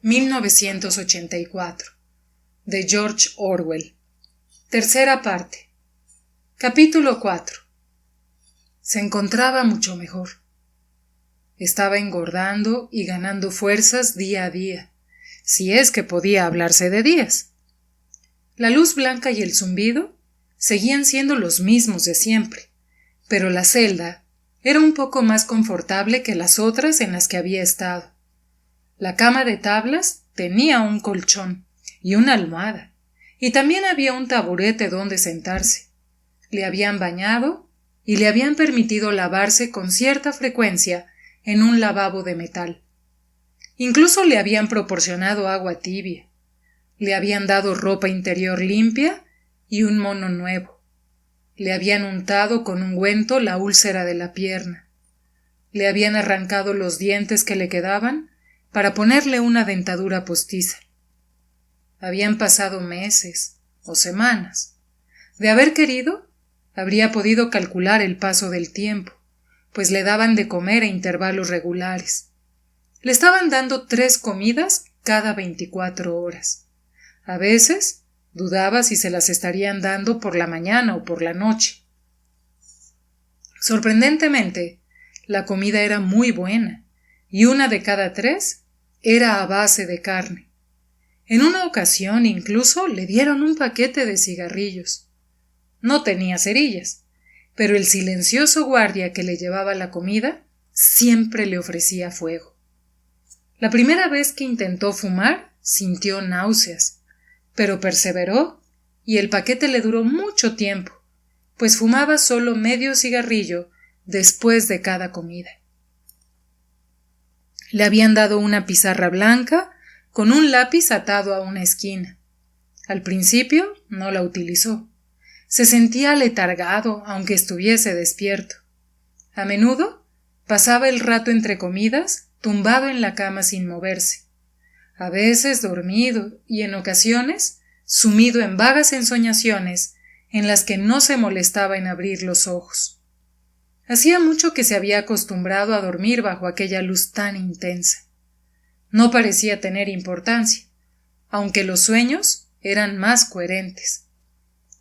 «1984» de George Orwell. Tercera parte. Capítulo 4. Se encontraba mucho mejor. Estaba engordando y ganando fuerzas día a día, si es que podía hablarse de días. La luz blanca y el zumbido seguían siendo los mismos de siempre, pero la celda era un poco más confortable que las otras en las que había estado. La cama de tablas tenía un colchón y una almohada, y también había un taburete donde sentarse. Le habían bañado y le habían permitido lavarse con cierta frecuencia en un lavabo de metal. Incluso le habían proporcionado agua tibia. Le habían dado ropa interior limpia y un mono nuevo. Le habían untado con ungüento la úlcera de la pierna. Le habían arrancado los dientes que le quedaban para ponerle una dentadura postiza. Habían pasado meses o semanas. De haber querido, habría podido calcular el paso del tiempo, pues le daban de comer a intervalos regulares. Le estaban dando 3 comidas cada 24 horas. A veces dudaba si se las estarían dando por la mañana o por la noche. Sorprendentemente, la comida era muy buena, y 1 de cada 3 era a base de carne. En una ocasión incluso le dieron un paquete de cigarrillos. No tenía cerillas, pero el silencioso guardia que le llevaba la comida siempre le ofrecía fuego. La primera vez que intentó fumar, sintió náuseas, pero perseveró y el paquete le duró mucho tiempo, pues fumaba solo medio cigarrillo después de cada comida. Le habían dado una pizarra blanca con un lápiz atado a una esquina. Al principio no la utilizó. Se sentía aletargado aunque estuviese despierto. A menudo pasaba el rato entre comidas tumbado en la cama sin moverse. A veces dormido y en ocasiones sumido en vagas ensoñaciones en las que no se molestaba en abrir los ojos. Hacía mucho que se había acostumbrado a dormir bajo aquella luz tan intensa. No parecía tener importancia, aunque los sueños eran más coherentes.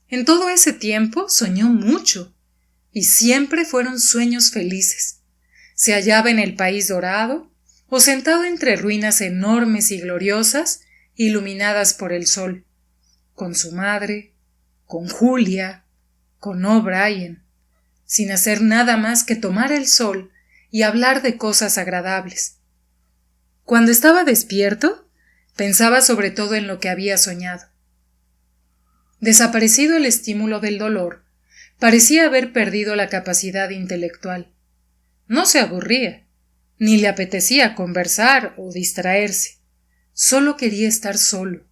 En todo ese tiempo soñó mucho, y siempre fueron sueños felices. Se hallaba en el país dorado, o sentado entre ruinas enormes y gloriosas, iluminadas por el sol, con su madre, con Julia, con O'Brien, sin hacer nada más que tomar el sol y hablar de cosas agradables. Cuando estaba despierto, pensaba sobre todo en lo que había soñado. Desaparecido el estímulo del dolor, parecía haber perdido la capacidad intelectual. No se aburría, ni le apetecía conversar o distraerse. Solo quería estar solo.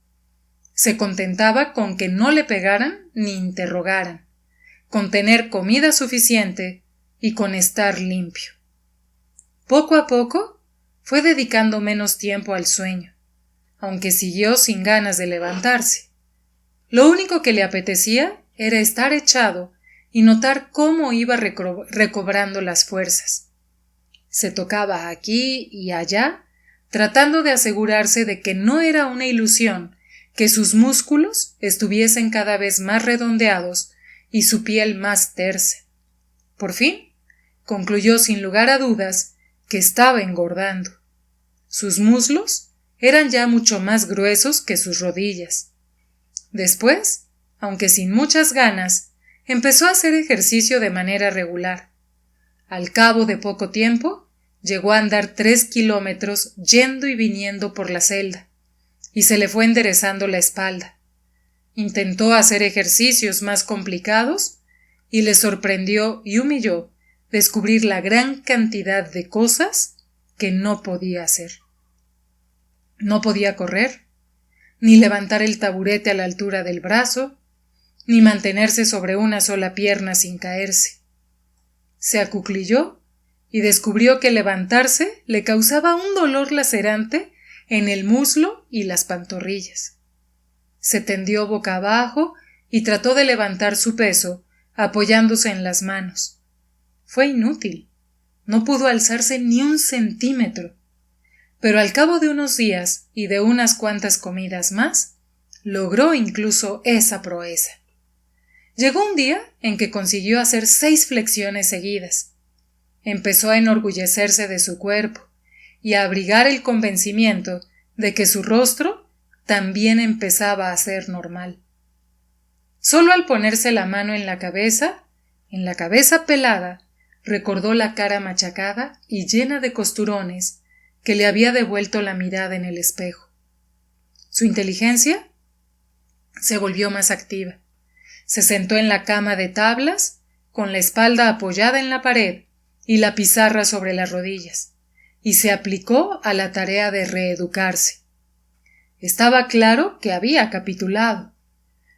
Se contentaba con que no le pegaran ni interrogaran, con tener comida suficiente y con estar limpio. Poco a poco fue dedicando menos tiempo al sueño, aunque siguió sin ganas de levantarse. Lo único que le apetecía era estar echado y notar cómo iba recobrando las fuerzas. Se tocaba aquí y allá, tratando de asegurarse de que no era una ilusión, que sus músculos estuviesen cada vez más redondeados y su piel más tersa. Por fin, concluyó sin lugar a dudas que estaba engordando. Sus muslos eran ya mucho más gruesos que sus rodillas. Después, aunque sin muchas ganas, empezó a hacer ejercicio de manera regular. Al cabo de poco tiempo, llegó a andar 3 kilómetros yendo y viniendo por la celda. y se le fue enderezando la espalda. Intentó hacer ejercicios más complicados y le sorprendió y humilló descubrir la gran cantidad de cosas que no podía hacer. No podía correr, ni levantar el taburete a la altura del brazo, ni mantenerse sobre una sola pierna sin caerse. Se acuclilló y descubrió que levantarse le causaba un dolor lacerante en el muslo y las pantorrillas. Se tendió boca abajo y trató de levantar su peso, apoyándose en las manos. Fue inútil. No pudo alzarse ni un centímetro. Pero al cabo de unos días y de unas cuantas comidas más, logró incluso esa proeza. Llegó un día en que consiguió hacer 6 flexiones seguidas. Empezó a enorgullecerse de su cuerpo y a abrigar el convencimiento de que su rostro también empezaba a ser normal. Solo al ponerse la mano en la cabeza pelada, recordó la cara machacada y llena de costurones que le había devuelto la mirada en el espejo. Su inteligencia se volvió más activa. Se sentó en la cama de tablas, con la espalda apoyada en la pared y la pizarra sobre las rodillas, y se aplicó a la tarea de reeducarse. Estaba claro que había capitulado.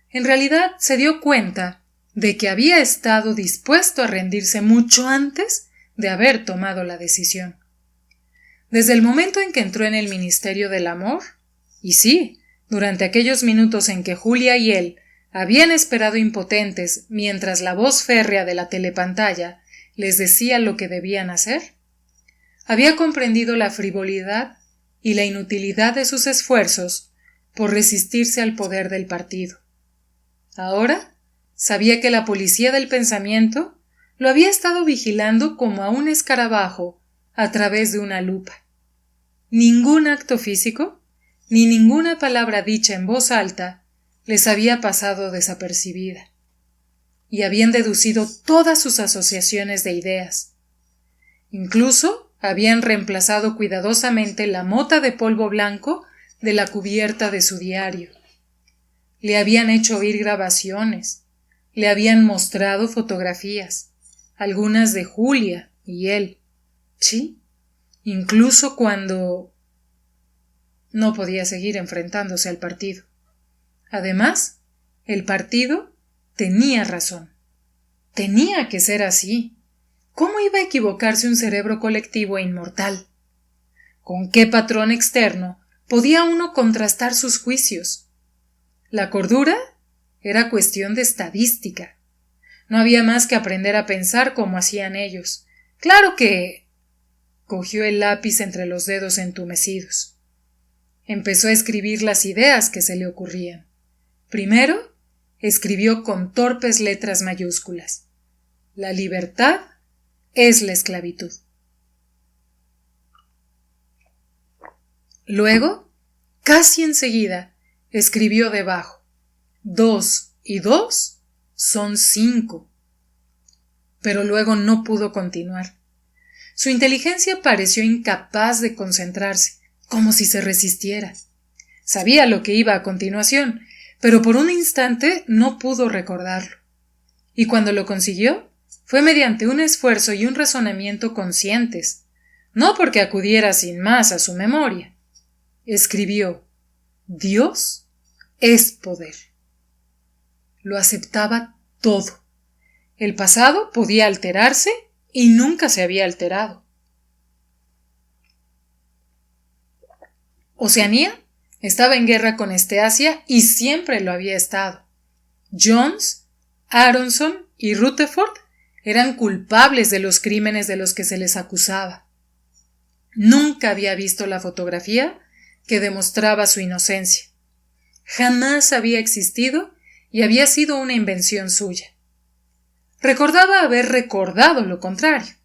En realidad se dio cuenta de que había estado dispuesto a rendirse mucho antes de haber tomado la decisión. Desde el momento en que entró en el Ministerio del Amor, y sí, durante aquellos minutos en que Julia y él habían esperado impotentes mientras la voz férrea de la telepantalla les decía lo que debían hacer, había comprendido la frivolidad y la inutilidad de sus esfuerzos por resistirse al poder del partido. Ahora sabía que la policía del pensamiento lo había estado vigilando como a un escarabajo a través de una lupa. Ningún acto físico, ni ninguna palabra dicha en voz alta les había pasado desapercibida, y habían deducido todas sus asociaciones de ideas. Incluso habían reemplazado cuidadosamente la mota de polvo blanco de la cubierta de su diario. Le habían hecho oír grabaciones, le habían mostrado fotografías, algunas de Julia y él. Sí, incluso cuando no podía seguir enfrentándose al partido. Además, el partido tenía razón. Tenía que ser así. ¿Cómo iba a equivocarse un cerebro colectivo e inmortal? ¿Con qué patrón externo podía uno contrastar sus juicios? La cordura era cuestión de estadística. No había más que aprender a pensar como hacían ellos. Claro que... Cogió el lápiz entre los dedos entumecidos. Empezó a escribir las ideas que se le ocurrían. Primero, escribió con torpes letras mayúsculas: la libertad es la esclavitud. Luego, casi enseguida, escribió debajo: 2 y 2 son 5. Pero luego no pudo continuar. Su inteligencia pareció incapaz de concentrarse, como si se resistiera. Sabía lo que iba a continuación, pero por un instante no pudo recordarlo. Y cuando lo consiguió, fue mediante un esfuerzo y un razonamiento conscientes, no porque acudiera sin más a su memoria. Escribió: Dios es poder. Lo aceptaba todo. El pasado podía alterarse y nunca se había alterado. Oceanía estaba en guerra con Asia y siempre lo había estado. Jones, Aronson y Rutherford eran culpables de los crímenes de los que se les acusaba. Nunca había visto la fotografía que demostraba su inocencia. Jamás había existido y había sido una invención suya. Recordaba haber recordado lo contrario,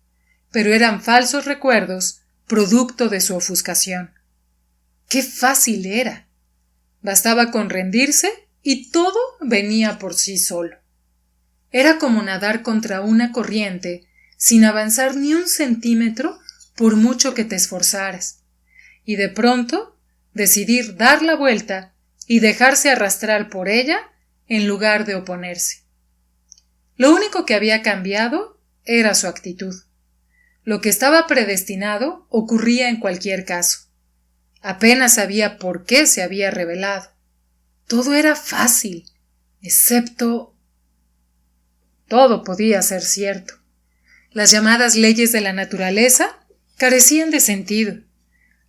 pero eran falsos recuerdos producto de su ofuscación. ¡Qué fácil era! Bastaba con rendirse y todo venía por sí solo. Era como nadar contra una corriente sin avanzar ni un centímetro por mucho que te esforzaras, y de pronto decidir dar la vuelta y dejarse arrastrar por ella en lugar de oponerse. Lo único que había cambiado era su actitud. Lo que estaba predestinado ocurría en cualquier caso. Apenas sabía por qué se había revelado. Todo era fácil, excepto... Todo podía ser cierto. Las llamadas leyes de la naturaleza carecían de sentido.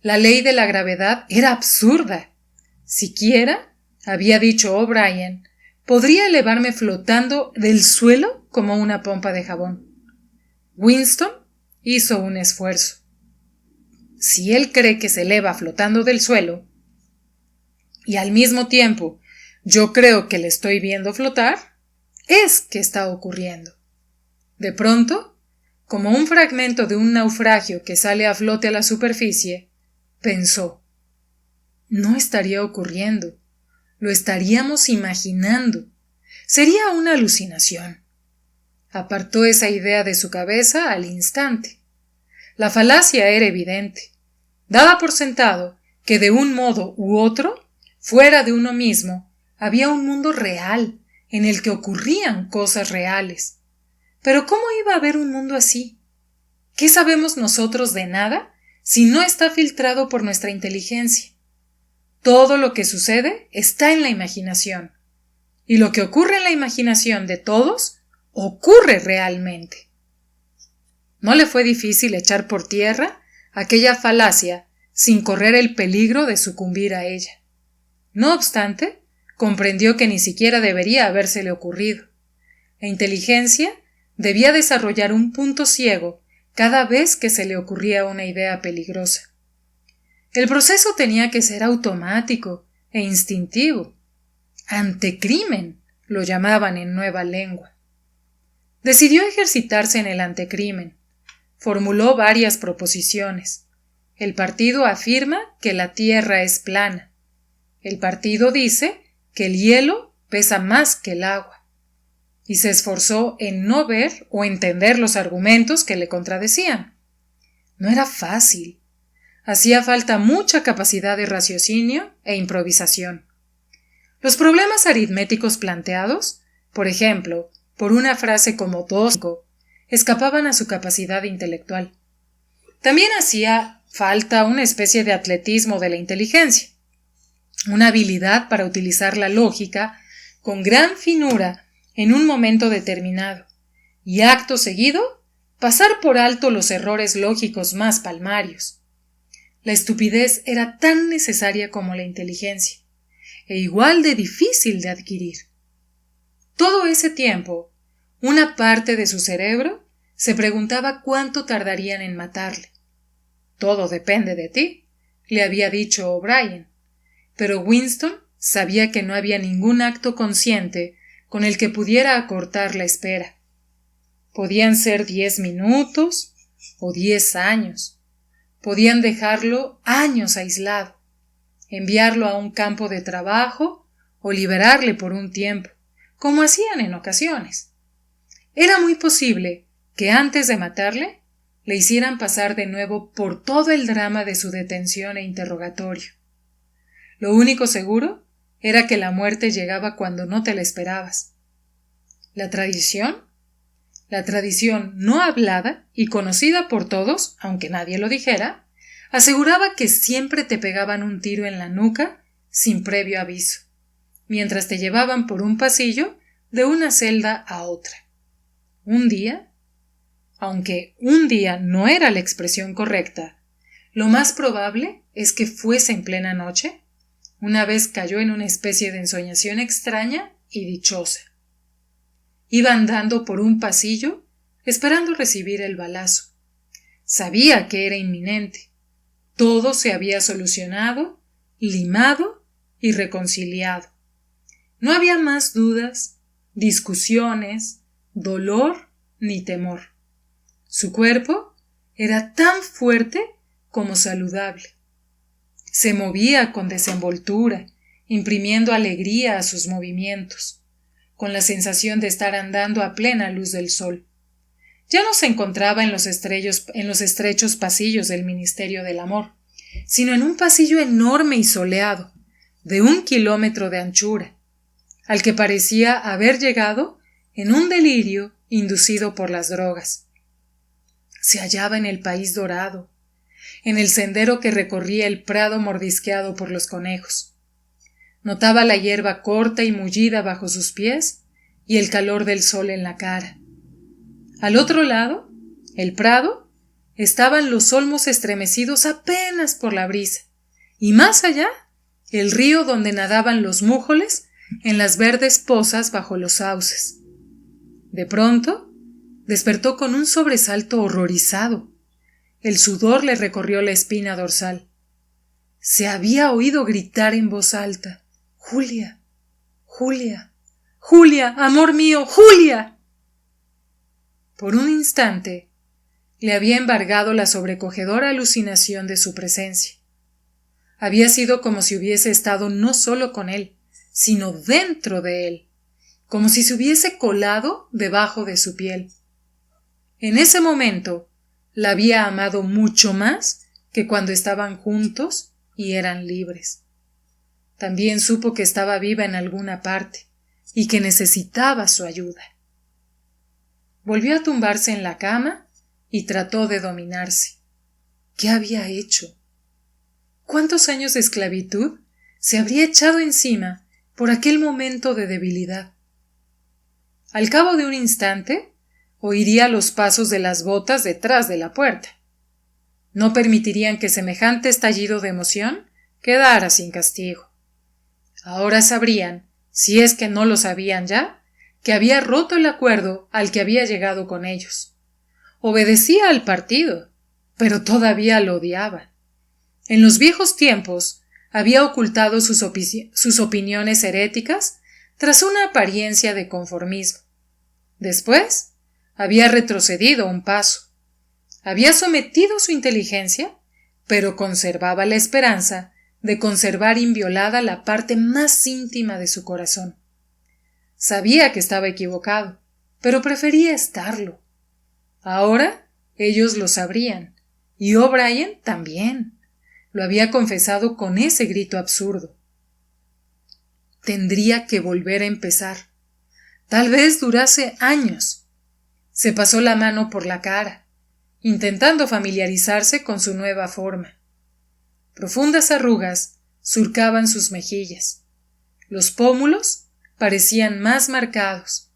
La ley de la gravedad era absurda. Siquiera, había dicho O'Brien, podría elevarme flotando del suelo como una pompa de jabón. Winston hizo un esfuerzo. Si él cree que se eleva flotando del suelo, y al mismo tiempo yo creo que le estoy viendo flotar, es que está ocurriendo. De pronto, como un fragmento de un naufragio que sale a flote a la superficie, pensó: no estaría ocurriendo, lo estaríamos imaginando. Sería una alucinación. Apartó esa idea de su cabeza al instante. La falacia era evidente. Daba por sentado que de un modo u otro, fuera de uno mismo, había un mundo real en el que ocurrían cosas reales. Pero ¿cómo iba a haber un mundo así? ¿Qué sabemos nosotros de nada si no está filtrado por nuestra inteligencia? Todo lo que sucede está en la imaginación, y lo que ocurre en la imaginación de todos ocurre realmente. No le fue difícil echar por tierra aquella falacia sin correr el peligro de sucumbir a ella. No obstante, comprendió que ni siquiera debería habérsele ocurrido. La inteligencia debía desarrollar un punto ciego cada vez que se le ocurría una idea peligrosa. El proceso tenía que ser automático e instintivo. Antecrimen lo llamaban en nueva lengua. Decidió ejercitarse en el antecrimen. Formuló varias proposiciones. El partido afirma que la Tierra es plana. El partido dice que el hielo pesa más que el agua. Y se esforzó en no ver o entender los argumentos que le contradecían. No era fácil. Hacía falta mucha capacidad de raciocinio e improvisación. Los problemas aritméticos planteados, por ejemplo, por una frase como 2, escapaban a su capacidad intelectual. También hacía falta una especie de atletismo de la inteligencia, una habilidad para utilizar la lógica con gran finura en un momento determinado, y acto seguido pasar por alto los errores lógicos más palmarios. La estupidez era tan necesaria como la inteligencia, e igual de difícil de adquirir. Todo ese tiempo, una parte de su cerebro se preguntaba cuánto tardarían en matarle. Todo depende de ti, le había dicho O'Brien, pero Winston sabía que no había ningún acto consciente con el que pudiera acortar la espera. Podían ser 10 minutos o 10 años. Podían dejarlo años aislado, enviarlo a un campo de trabajo o liberarle por un tiempo, como hacían en ocasiones. Era muy posible que antes de matarle le hicieran pasar de nuevo por todo el drama de su detención e interrogatorio. Lo único seguro era que la muerte llegaba cuando no te la esperabas. ¿La tradición? La tradición no hablada y conocida por todos, aunque nadie lo dijera, aseguraba que siempre te pegaban un tiro en la nuca sin previo aviso, mientras te llevaban por un pasillo de una celda a otra. Un día, aunque un día no era la expresión correcta, lo más probable es que fuese en plena noche, una vez cayó en una especie de ensoñación extraña y dichosa. Iba andando por un pasillo, esperando recibir el balazo. Sabía que era inminente. Todo se había solucionado, limado y reconciliado. No había más dudas, discusiones, dolor ni temor. Su cuerpo era tan fuerte como saludable. Se movía con desenvoltura, imprimiendo alegría a sus movimientos, con la sensación de estar andando a plena luz del sol. Ya no se encontraba en los estrechos pasillos del Ministerio del Amor, sino en un pasillo enorme y soleado, de 1 kilómetro de anchura, al que parecía haber llegado en un delirio inducido por las drogas. Se hallaba en el país dorado, en el sendero que recorría el prado mordisqueado por los conejos. Notaba la hierba corta y mullida bajo sus pies y el calor del sol en la cara. Al otro lado, el prado, estaban los olmos estremecidos apenas por la brisa, y más allá, el río donde nadaban los mújoles en las verdes pozas bajo los sauces. De pronto, despertó con un sobresalto horrorizado. El sudor le recorrió la espina dorsal. Se había oído gritar en voz alta: «Julia, Julia, Julia, amor mío, Julia». Por un instante, le había embargado la sobrecogedora alucinación de su presencia. Había sido como si hubiese estado no solo con él, sino dentro de él, como si se hubiese colado debajo de su piel. En ese momento, la había amado mucho más que cuando estaban juntos y eran libres. También supo que estaba viva en alguna parte y que necesitaba su ayuda. Volvió a tumbarse en la cama y trató de dominarse. ¿Qué había hecho? ¿Cuántos años de esclavitud se habría echado encima por aquel momento de debilidad? Al cabo de un instante, oiría los pasos de las botas detrás de la puerta. No permitirían que semejante estallido de emoción quedara sin castigo. Ahora sabrían, si es que no lo sabían ya, que había roto el acuerdo al que había llegado con ellos. Obedecía al partido, pero todavía lo odiaba. En los viejos tiempos había ocultado sus opiniones heréticas tras una apariencia de conformismo. Después, había retrocedido un paso. Había sometido su inteligencia, pero conservaba la esperanza de conservar inviolada la parte más íntima de su corazón. Sabía que estaba equivocado, pero prefería estarlo. Ahora ellos lo sabrían, y O'Brien también. Lo había confesado con ese grito absurdo. Tendría que volver a empezar. Tal vez durase años. Se pasó la mano por la cara, intentando familiarizarse con su nueva forma. Profundas arrugas surcaban sus mejillas. Los pómulos parecían más marcados.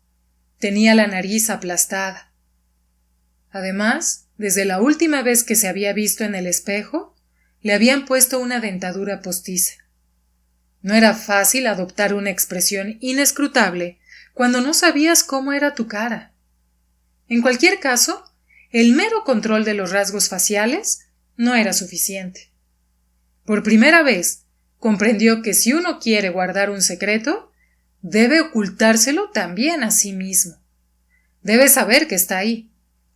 Tenía la nariz aplastada. Además, desde la última vez que se había visto en el espejo, le habían puesto una dentadura postiza. No era fácil adoptar una expresión inescrutable cuando no sabías cómo era tu cara. En cualquier caso, el mero control de los rasgos faciales no era suficiente. Por primera vez, comprendió que si uno quiere guardar un secreto, debe ocultárselo también a sí mismo. Debe saber que está ahí,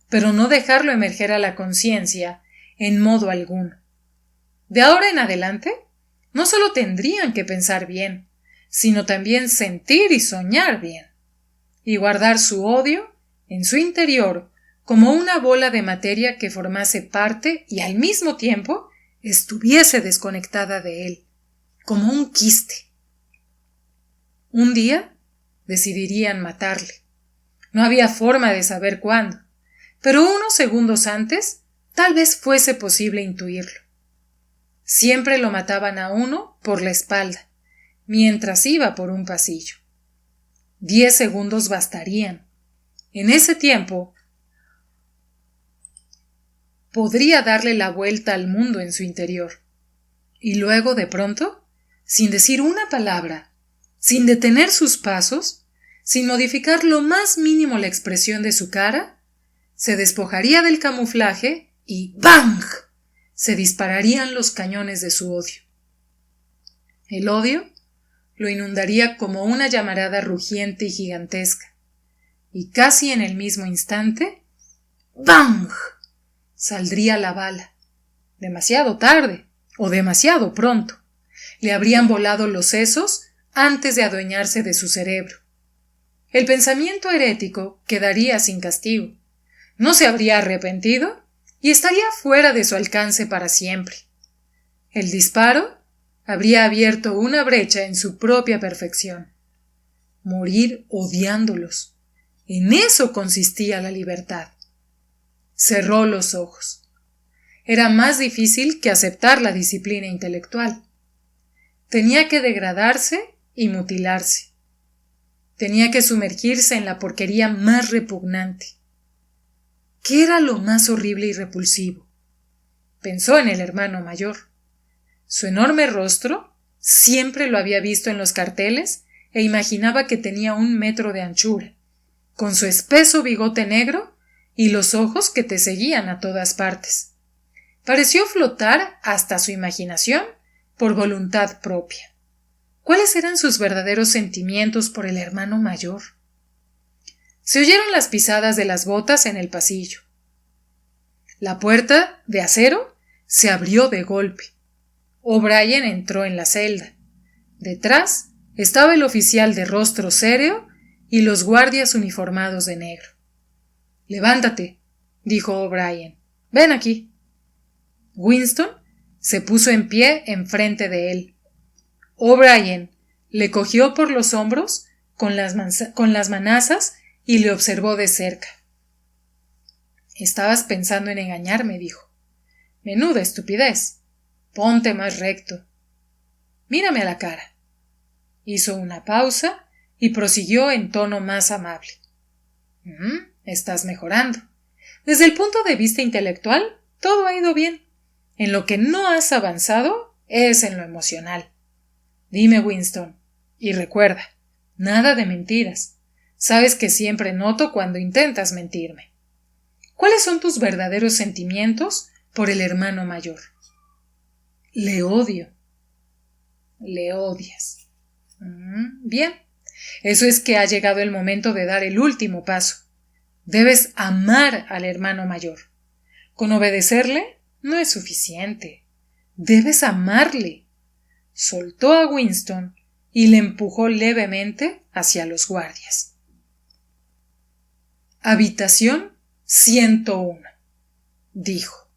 pero no dejarlo emerger a la conciencia en modo alguno. De ahora en adelante, no solo tendrían que pensar bien, sino también sentir y soñar bien, y guardar su odio en su interior como una bola de materia que formase parte y al mismo tiempo estuviese desconectada de él, como un quiste. Un día decidirían matarle. No había forma de saber cuándo, pero unos segundos antes tal vez fuese posible intuirlo. Siempre lo mataban a uno por la espalda, mientras iba por un pasillo. 10 segundos bastarían. En ese tiempo, podría darle la vuelta al mundo en su interior. Y luego, de pronto, sin decir una palabra, sin detener sus pasos, sin modificar lo más mínimo la expresión de su cara, se despojaría del camuflaje y ¡bang!, se dispararían los cañones de su odio. El odio lo inundaría como una llamarada rugiente y gigantesca, y casi en el mismo instante, ¡bang!, saldría la bala. Demasiado tarde o demasiado pronto. Le habrían volado los sesos antes de adueñarse de su cerebro. El pensamiento herético quedaría sin castigo. No se habría arrepentido y estaría fuera de su alcance para siempre. El disparo habría abierto una brecha en su propia perfección. Morir odiándolos. En eso consistía la libertad. Cerró los ojos. Era más difícil que aceptar la disciplina intelectual. Tenía que degradarse y mutilarse. Tenía que sumergirse en la porquería más repugnante. ¿Qué era lo más horrible y repulsivo? Pensó en el hermano mayor. Su enorme rostro siempre lo había visto en los carteles e imaginaba que tenía 1 metro de anchura, con su espeso bigote negro y los ojos que te seguían a todas partes. Pareció flotar hasta su imaginación por voluntad propia. ¿Cuáles eran sus verdaderos sentimientos por el hermano mayor? Se oyeron las pisadas de las botas en el pasillo. La puerta, de acero, se abrió de golpe. O'Brien entró en la celda. Detrás estaba el oficial de rostro serio y los guardias uniformados de negro. «Levántate», dijo O'Brien. «Ven aquí». Winston se puso en pie enfrente de él. O'Brien le cogió por los hombros con las manazas y le observó de cerca. «Estabas pensando en engañarme», dijo. «Menuda estupidez. Ponte más recto. Mírame a la cara». Hizo una pausa y prosiguió en tono más amable. Estás mejorando. Desde el punto de vista intelectual, todo ha ido bien. En lo que no has avanzado es en lo emocional. Dime, Winston, y recuerda, nada de mentiras. Sabes que siempre noto cuando intentas mentirme. ¿Cuáles son tus verdaderos sentimientos por el hermano mayor? Le odio. Le odias. Bien. Eso es que ha llegado el momento de dar el último paso. Debes amar al hermano mayor. Con obedecerle no es suficiente. Debes amarle. Soltó a Winston y le empujó levemente hacia los guardias. Habitación 101, dijo.